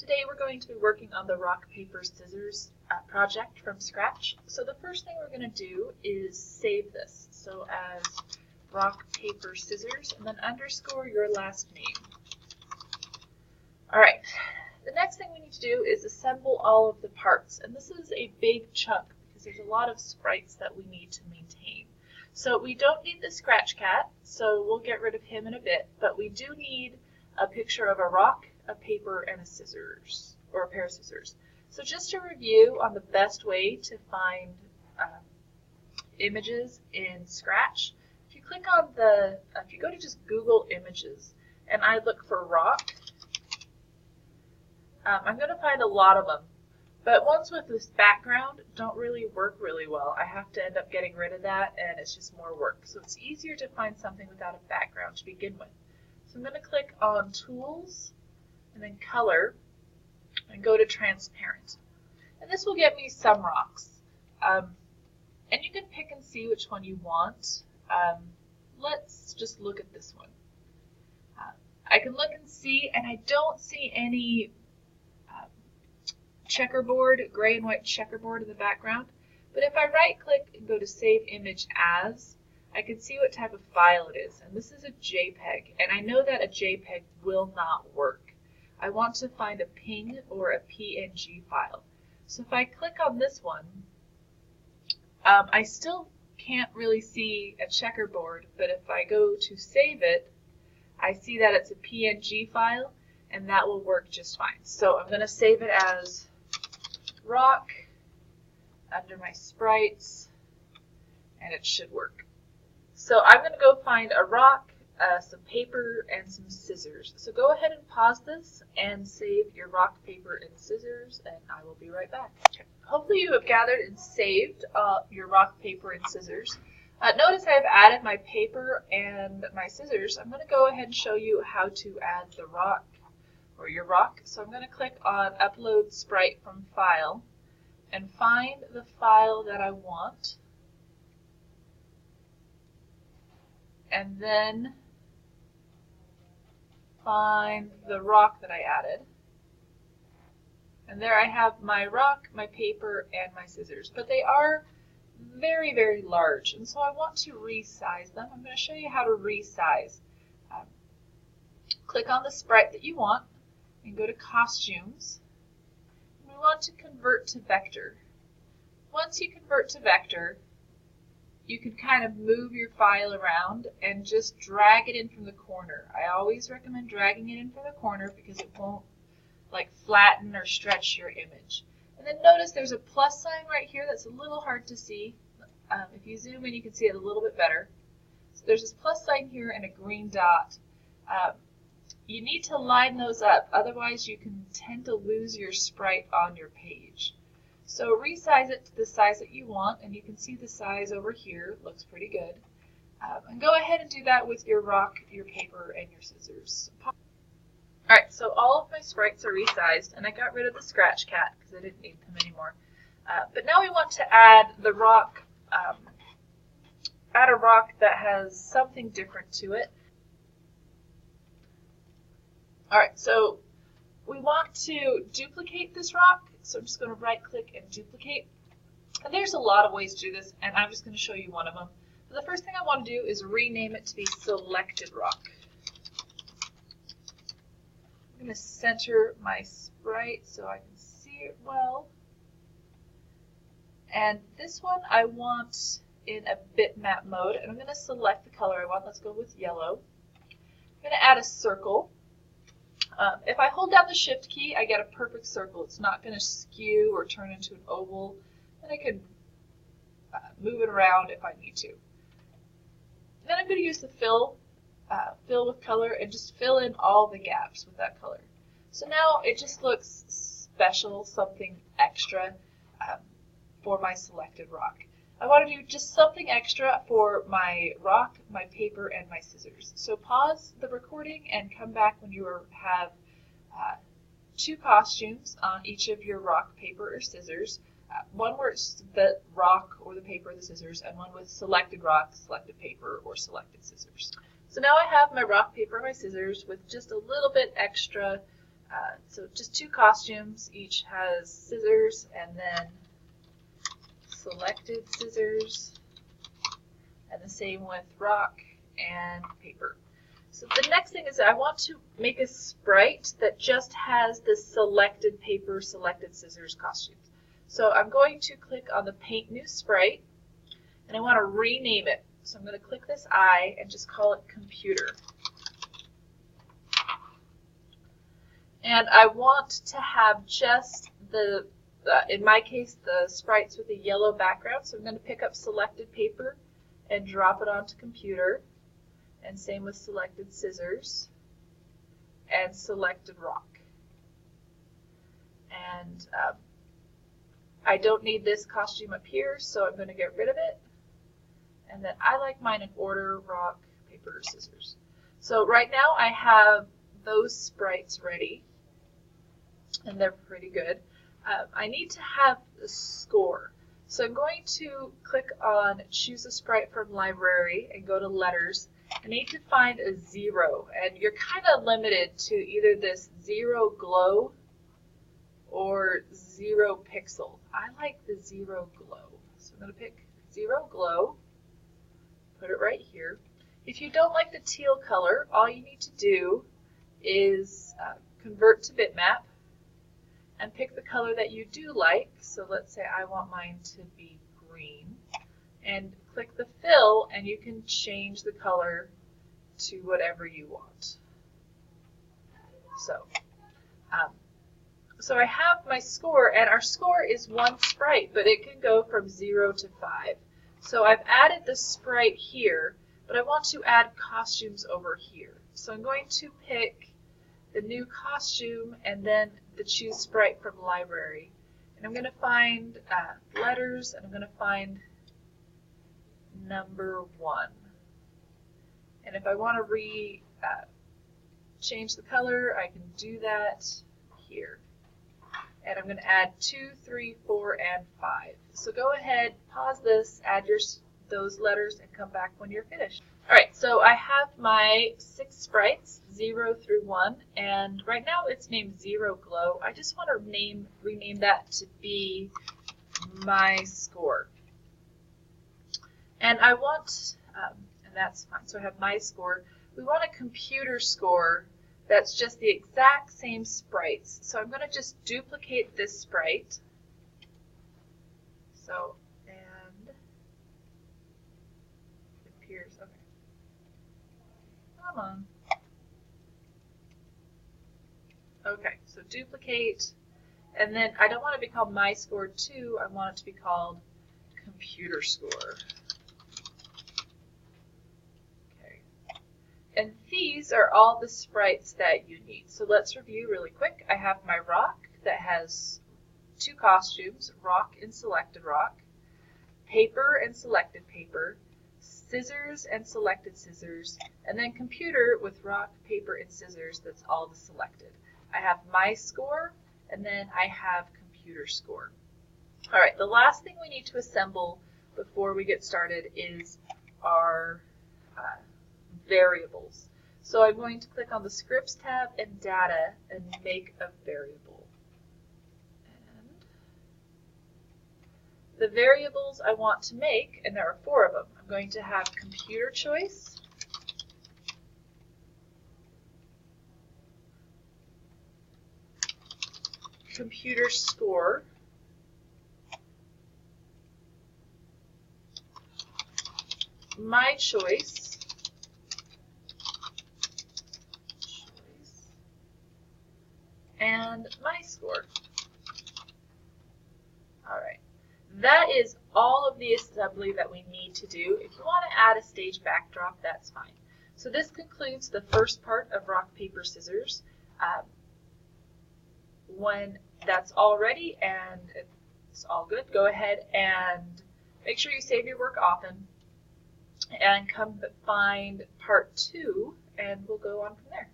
Today we're going to be working on the rock, paper, scissors project from scratch. So the first thing we're going to do is save this. So as rock, paper, scissors, and then underscore your last name. Alright, the next thing we need to do is assemble all of the parts. And this is a big chunk because there's a lot of sprites that we need to maintain. So we don't need the scratch cat, so we'll get rid of him in a bit, but we do need a picture of a rock, a paper, and a scissors, or a pair of scissors. So just to review on the best way to find images in Scratch, if you click on if you go to just Google Images, and I look for rock, I'm going to find a lot of them. But ones with this background don't really work really well. I have to end up getting rid of that, and it's just more work. So it's easier to find something without a background to begin with. So I'm going to click on Tools, and then Color, and go to Transparent. And this will get me some rocks. And you can pick and see which one you want. Let's just look at this one. I can look and see, and I don't see any checkerboard, gray and white checkerboard in the background. But if I right click and go to Save Image As, I can see what type of file it is. And this is a JPEG, and I know that a JPEG will not work. I want to find a PNG or a PNG file. So if I click on this one, I still can't really see a checkerboard, but if I go to save it, I see that it's a PNG file, and that will work just fine. So I'm going to save it as rock under my sprites, and it should work. So I'm going to go find a rock, some paper, and some scissors. So go ahead and pause this and save your rock, paper, and scissors, and I will be right back. Okay. Hopefully you have gathered and saved your rock, paper, and scissors. Notice I've added my paper and my scissors. I'm going to go ahead and show you how to add the rock or your rock. So I'm going to click on Upload Sprite from File and find the file that I want. And then find the rock that I added. And there I have my rock, my paper, and my scissors. But they are very, very large. And so I want to resize them. I'm going to show you how to resize. Click on the sprite that you want and go to Costumes. And we want to convert to vector. Once you convert to vector, you can kind of move your file around and just drag it in from the corner. I always recommend dragging it in from the corner because it won't like flatten or stretch your image. And then notice there's a plus sign right here that's a little hard to see. If you zoom in, you can see it a little bit better. So there's this plus sign here and a green dot. You need to line those up, otherwise you can tend to lose your sprite on your page. So resize it to the size that you want, and you can see the size over here. It looks pretty good. And go ahead and do that with your rock, your paper, and your scissors. Alright, so all of my sprites are resized, and I got rid of the scratch cat because I didn't need them anymore. But now we want to add the rock, add a rock that has something different to it. Alright, so we want to duplicate this rock, so I'm just going to right click and duplicate. And there's a lot of ways to do this, and I'm just going to show you one of them. So the first thing I want to do is rename it to be Selected Rock. I'm going to center my sprite so I can see it well. And this one I want in a bitmap mode, and I'm going to select the color I want. Let's go with yellow. I'm going to add a circle. If I hold down the Shift key, I get a perfect circle. It's not going to skew or turn into an oval, and I can move it around if I need to. Then I'm going to use the fill with color and just fill in all the gaps with that color. So now it just looks special, something extra for my selected rock. I want to do just something extra for my rock, my paper, and my scissors. So pause the recording and come back when you have two costumes on each of your rock, paper, or scissors. One where it's the rock or the paper or the scissors, and one with selected rock, selected paper, or selected scissors. So now I have my rock, paper, and my scissors with just a little bit extra So just 2 costumes, each has scissors and then selected scissors, and the same with rock and paper. So the next thing is I want to make a sprite that just has the selected paper, selected scissors costumes. So I'm going to click on the Paint New Sprite, and I want to rename it. So I'm going to click this eye and just call it Computer. And I want to have just the, in my case, the sprites with a yellow background. So I'm going to pick up selected paper and drop it onto Computer. And same with selected scissors and selected rock. And I don't need this costume up here, so I'm going to get rid of it. And then I like mine in order: rock, paper, scissors. So right now I have those sprites ready, and they're pretty good. I need to have the score. So I'm going to click on Choose a Sprite from Library and go to Letters. I need to find a 0, and you're kind of limited to either this 0 glow or 0 pixel. I like the 0 glow, so I'm going to pick 0 glow, put it right here. If you don't like the teal color, all you need to do is convert to bitmap and pick the color that you do like. So let's say I want mine to be green, and click the fill, and you can change the color to whatever you want. So I have my score, and our score is 1 sprite, but it can go from 0 to 5. So I've added the sprite here, but I want to add costumes over here. So I'm going to pick the new costume and then the Choose Sprite from Library. And I'm going to find letters, and I'm going to find number 1. And if I want to change the color, I can do that here. And I'm going to add 2, 3, 4, and 5. So go ahead, pause this, add those letters, and come back when you're finished. Alright, so I have my 6 sprites, 0 through 1, and right now it's named 0 Glow. I just want to rename that to be My Score. And I want, and that's fine, so I have My Score. We want a computer score that's just the exact same sprites. So I'm going to just duplicate this sprite. So, and it appears, okay. Come on. Okay, so duplicate, and then I don't want it to be called My Score 2, I want it to be called Computer Score. And these are all the sprites that you need. So let's review really quick. I have my rock that has 2 costumes, rock and selected rock, paper and selected paper, scissors and selected scissors, and then computer with rock, paper, and scissors. That's all the selected. I have My Score, and then I have Computer Score. All right, the last thing we need to assemble before we get started is our variables. So I'm going to click on the Scripts tab and Data and make a variable. And the variables I want to make, and there are 4 of them, I'm going to have computer choice, computer score, my choice, and My Score. Alright, that is all of the assembly that we need to do. If you want to add a stage backdrop, that's fine. So this concludes the first part of rock, paper, scissors. When that's all ready and it's all good, go ahead and make sure you save your work often and come find part 2, and we'll go on from there.